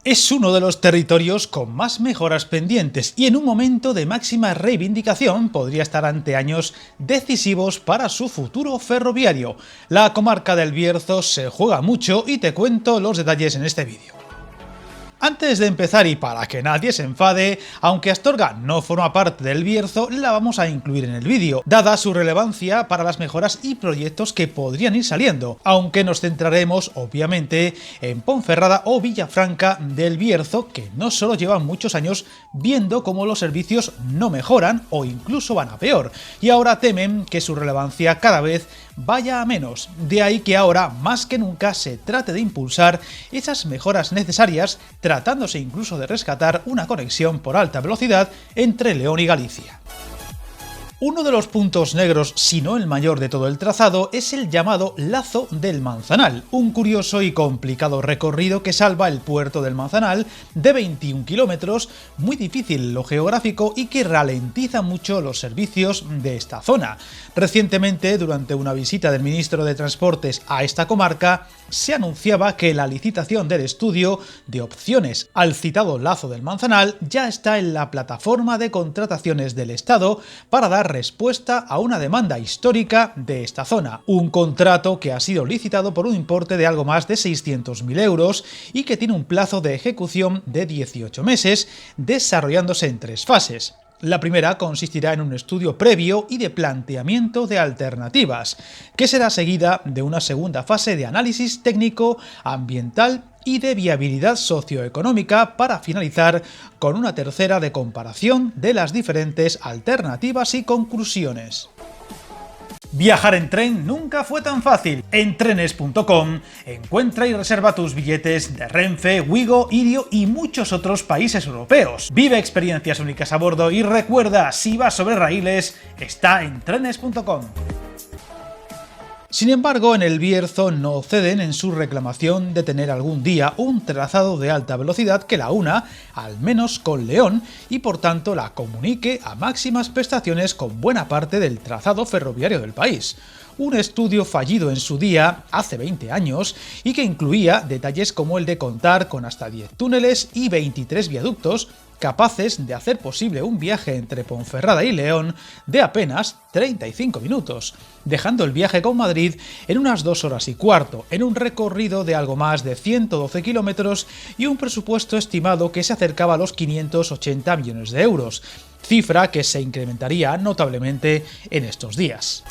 Es uno de los territorios con más mejoras pendientes y en un momento de máxima reivindicación podría estar ante años decisivos para su futuro ferroviario. La comarca del Bierzo se juega mucho y te cuento los detalles en este vídeo. Antes de empezar y para que nadie se enfade, aunque Astorga no forma parte del Bierzo, la vamos a incluir en el vídeo, dada su relevancia para las mejoras y proyectos que podrían ir saliendo, aunque nos centraremos obviamente en Ponferrada o Villafranca del Bierzo, que no solo llevan muchos años viendo cómo los servicios no mejoran o incluso van a peor, y ahora temen que su relevancia cada vez vaya a menos. De ahí que ahora, más que nunca, se trate de impulsar esas mejoras necesarias, tratándose incluso de rescatar una conexión por alta velocidad entre León y Galicia. Uno de los puntos negros, si no el mayor de todo el trazado, es el llamado Lazo del Manzanal, un curioso y complicado recorrido que salva el puerto del Manzanal de 21 kilómetros, muy difícil lo geográfico y que ralentiza mucho los servicios de esta zona. Recientemente, durante una visita del ministro de Transportes a esta comarca, se anunciaba que la licitación del estudio de opciones al citado Lazo del Manzanal ya está en la plataforma de contrataciones del Estado para dar respuesta a una demanda histórica de esta zona. Un contrato que ha sido licitado por un importe de algo más de 600.000 euros y que tiene un plazo de ejecución de 18 meses, desarrollándose en 3 fases. La primera consistirá en un estudio previo y de planteamiento de alternativas, que será seguida de una segunda fase de análisis técnico, ambiental y de viabilidad socioeconómica para finalizar con una tercera de comparación de las diferentes alternativas y conclusiones. Viajar en tren nunca fue tan fácil. En trenes.com encuentra y reserva tus billetes de Renfe, Wigo, Irio y muchos otros países europeos. Vive experiencias únicas a bordo y recuerda, si vas sobre raíles, está en trenes.com. Sin embargo, en el Bierzo no ceden en su reclamación de tener algún día un trazado de alta velocidad que la una, al menos con León, y por tanto la comunique a máximas prestaciones con buena parte del trazado ferroviario del país. Un estudio fallido en su día, hace 20 años, y que incluía detalles como el de contar con hasta 10 túneles y 23 viaductos, capaces de hacer posible un viaje entre Ponferrada y León de apenas 35 minutos, dejando el viaje con Madrid en unas 2 horas y cuarto, en un recorrido de algo más de 112 kilómetros y un presupuesto estimado que se acercaba a los 580 millones de euros, cifra que se incrementaría notablemente en estos días.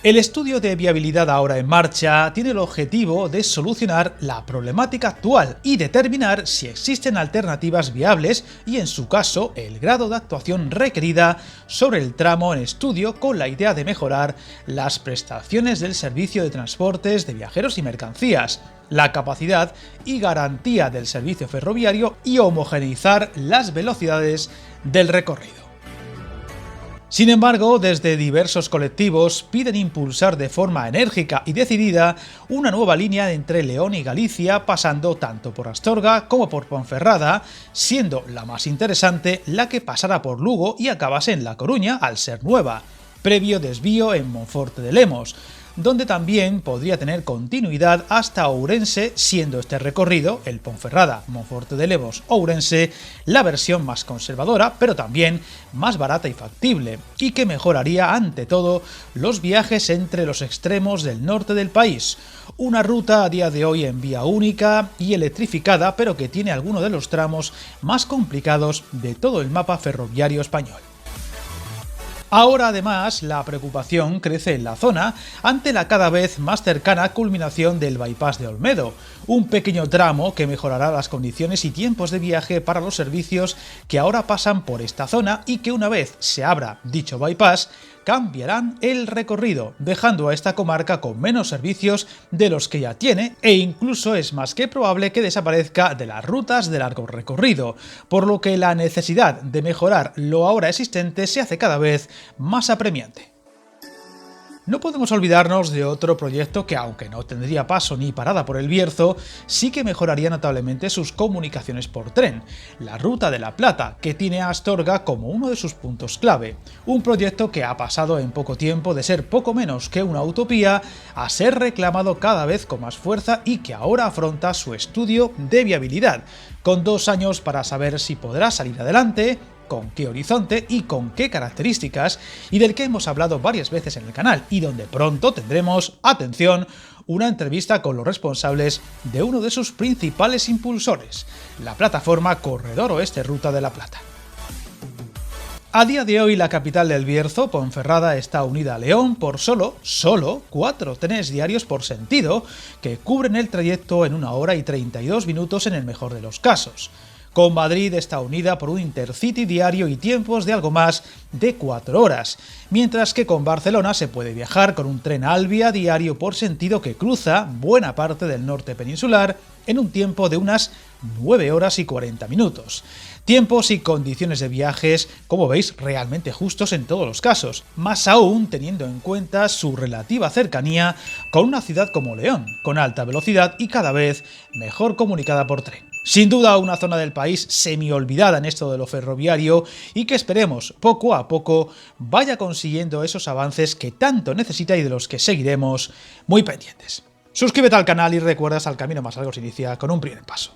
El estudio de viabilidad ahora en marcha tiene el objetivo de solucionar la problemática actual y determinar si existen alternativas viables y, en su caso, el grado de actuación requerida sobre el tramo en estudio con la idea de mejorar las prestaciones del servicio de transportes de viajeros y mercancías, la capacidad y garantía del servicio ferroviario y homogeneizar las velocidades del recorrido. Sin embargo, desde diversos colectivos piden impulsar de forma enérgica y decidida una nueva línea entre León y Galicia, pasando tanto por Astorga como por Ponferrada, siendo la más interesante la que pasara por Lugo y acabase en La Coruña al ser nueva, previo desvío en Monforte de Lemos, donde también podría tener continuidad hasta Ourense, siendo este recorrido, el Ponferrada, Monforte de Lemos, Ourense, la versión más conservadora, pero también más barata y factible, y que mejoraría ante todo los viajes entre los extremos del norte del país. Una ruta a día de hoy en vía única y electrificada, pero que tiene algunos de los tramos más complicados de todo el mapa ferroviario español. Ahora, además, la preocupación crece en la zona ante la cada vez más cercana culminación del bypass de Olmedo, un pequeño tramo que mejorará las condiciones y tiempos de viaje para los servicios que ahora pasan por esta zona y que una vez se abra dicho bypass, cambiarán el recorrido, dejando a esta comarca con menos servicios de los que ya tiene e incluso es más que probable que desaparezca de las rutas de largo recorrido, por lo que la necesidad de mejorar lo ahora existente se hace cada vez más apremiante. No podemos olvidarnos de otro proyecto que, aunque no tendría paso ni parada por el Bierzo, sí que mejoraría notablemente sus comunicaciones por tren, la Ruta de la Plata, que tiene a Astorga como uno de sus puntos clave. Un proyecto que ha pasado en poco tiempo de ser poco menos que una utopía a ser reclamado cada vez con más fuerza y que ahora afronta su estudio de viabilidad, con 2 años para saber si podrá salir adelante, con qué horizonte y con qué características, y del que hemos hablado varias veces en el canal, y donde pronto tendremos, atención, una entrevista con los responsables de uno de sus principales impulsores, la plataforma Corredor Oeste Ruta de la Plata. A día de hoy la capital del Bierzo, Ponferrada, está unida a León por solo 4 trenes diarios por sentido, que cubren el trayecto en 1 hora y 32 minutos en el mejor de los casos. Con Madrid está unida por un Intercity diario y tiempos de algo más de 4 horas, mientras que con Barcelona se puede viajar con un tren Alvia diario por sentido que cruza buena parte del norte peninsular en un tiempo de unas 9 horas y 40 minutos. Tiempos y condiciones de viajes, como veis, realmente justos en todos los casos, más aún teniendo en cuenta su relativa cercanía con una ciudad como León, con alta velocidad y cada vez mejor comunicada por tren. Sin duda una zona del país semi-olvidada en esto de lo ferroviario y que esperemos poco a poco vaya consiguiendo esos avances que tanto necesita y de los que seguiremos muy pendientes. Suscríbete al canal y recuerda que el camino más largo se inicia con un primer paso.